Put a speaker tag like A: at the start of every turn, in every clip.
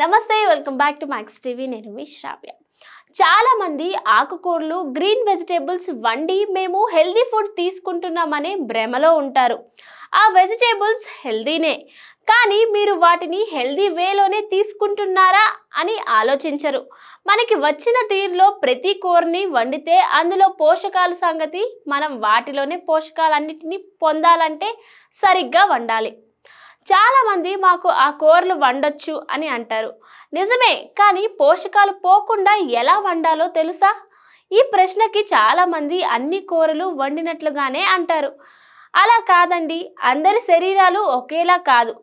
A: నమస్తే, welcome back to max TV. నేను మీ శ్రావ్య. చాలా మంది ఆకుకూరలు, గ్రీన్ వెజిటేబుల్స్ వండి మేము హెల్దీ ఫుడ్ తీసుకుంటున్నామనే భ్రమలో ఉంటారు. ఆ వెజిటేబుల్స్ హెల్దీనే, కానీ మీరు వాటిని హెల్దీ వేలోనే తీసుకుంటున్నారా అని ఆలోచించరు. మనకి వచ్చిన తీరులో ప్రతి కూరని వండితే అందులో పోషకాల సంగతి మనం వాటిలోనే పోషకాలన్నిటిని పొందాలంటే సరిగ్గా వండాలి. చాలా మంది మాకు ఆ కూరలు వండొచ్చు అని అంటారు. నిజమే, కానీ పోషకాలు పోకుండా ఎలా వండాలో తెలుసా? ఈ ప్రశ్నకి చాలా మంది అన్ని కూరలు వండినట్లుగానే అంటారు. అలా కాదండి, అందరి శరీరాలు ఒకేలా కాదు.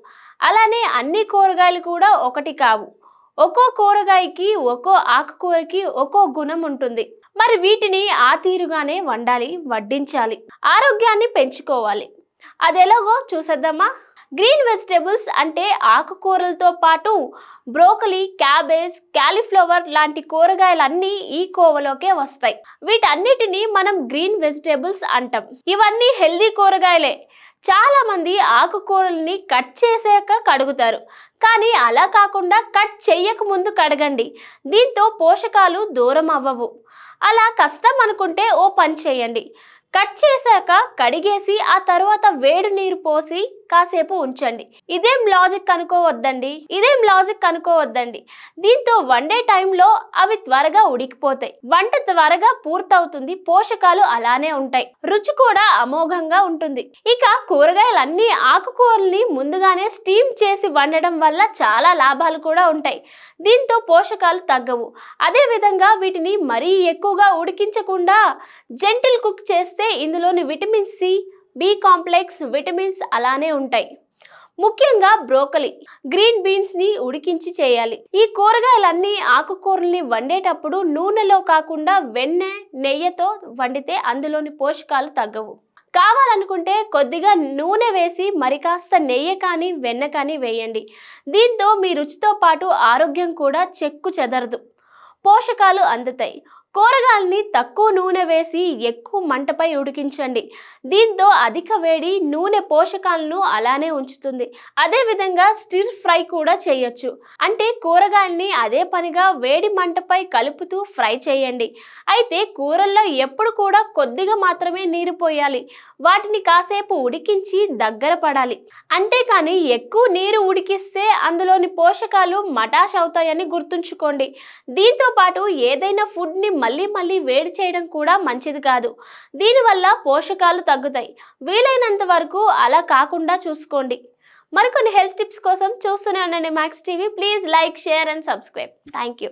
A: అలానే అన్ని కూరగాయలు కూడా ఒకటి కావు. ఒక్కో కూరగాయకి, ఒక్కో ఆకుకూరకి ఒక్కో గుణం ఉంటుంది. మరి వీటిని ఆ తీరుగానే వండాలి, వడ్డించాలి, ఆరోగ్యాన్ని పెంచుకోవాలి. అదెలాగో చూసేద్దామా? గ్రీన్ వెజిటేబుల్స్ అంటే ఆకుకూరలతో పాటు బ్రోకలీ, క్యాబేజ్, కాలీఫ్లవర్ లాంటి కూరగాయలన్నీ ఈ కోవలోకే వస్తాయి. వీటన్నిటిని మనం గ్రీన్ వెజిటేబుల్స్ అంటాం. ఇవన్నీ హెల్దీ కూరగాయలే. చాలా మంది ఆకుకూరల్ని కట్ చేసాక కడుగుతారు, కానీ అలా కాకుండా కట్ చెయ్యక ముందు కడగండి. దీంతో పోషకాలు దూరం అవ్వవు. అలా కష్టం అనుకుంటే ఓ పని చేయండి. కట్ చేశాక కడిగేసి ఆ తర్వాత వేడి నీరు పోసి కాసేపు ఉంచండి. ఇదేం లాజిక్ అనుకోవద్దండి. దీంతో వండే టైంలో అవి త్వరగా ఉడికిపోతాయి, వంట త్వరగా పూర్తవుతుంది, పోషకాలు అలానే ఉంటాయి, రుచి కూడా అమోఘంగా ఉంటుంది. ఇక కూరగాయలన్నీ ఆకుకూరల్ని ముందుగానే స్టీమ్ చేసి వండడం వల్ల చాలా లాభాలు కూడా ఉంటాయి. దీంతో పోషకాలు తగ్గవు. అదే విధంగా వీటిని మరీ ఎక్కువగా ఉడికించకుండా జెంటిల్ కుక్ చేస్తే ఇందులోని vitamin C, B complex, vitamins అలానే ఉంటాయి. ముఖ్యంగా బ్రోకలీ, గ్రీన్ బీన్స్ ని ఉడికించి చేయాలి. ఈ కూరగాయలన్నీ ఆకుకూరల్ని వండేటప్పుడు నూనెలో కాకుండా వెన్నె, నెయ్యితో వండితే అందులోని పోషకాలు తగ్గవు. కావాలనుకుంటే కొద్దిగా నూనె వేసి మరి కాస్త నెయ్యి కానీ వెన్న కానీ వేయండి. దీంతో మీ రుచితో పాటు ఆరోగ్యం కూడా చెక్కు చెదరదు, పోషకాలు అందుతాయి. కూరగాయల్ని తక్కువ నూనె వేసి ఎక్కువ మంటపై ఉడికించండి. దీంతో అధిక వేడి నూనె పోషకాలను అలానే ఉంచుతుంది. అదే విధంగా స్టిర్ ఫ్రై కూడా చేయొచ్చు. అంటే కూరగాయల్ని అదే పనిగా వేడి మంటపై కలుపుతూ ఫ్రై చేయండి. అయితే కూరల్లో ఎప్పుడు కూడా కొద్దిగా మాత్రమే నీరు పోయాలి. వాటిని కాసేపు ఉడికించి దగ్గర పడాలి. అంతేకాని ఎక్కువ నీరు ఉడికిస్తే అందులోని పోషకాలు మటాష్ అవుతాయని గుర్తుంచుకోండి. దీంతో పాటు ఏదైనా ఫుడ్ని మళ్ళీ వేడి చేయడం కూడా మంచిది కాదు. దీనివల్ల పోషకాలు తగ్గుతాయి. వీలైనంత వరకు అలా కాకుండా చూసుకోండి. మరికొన్ని హెల్త్ టిప్స్ కోసం చూస్తూనే ఉండండి max TV. Please like, share and subscribe. Thank you.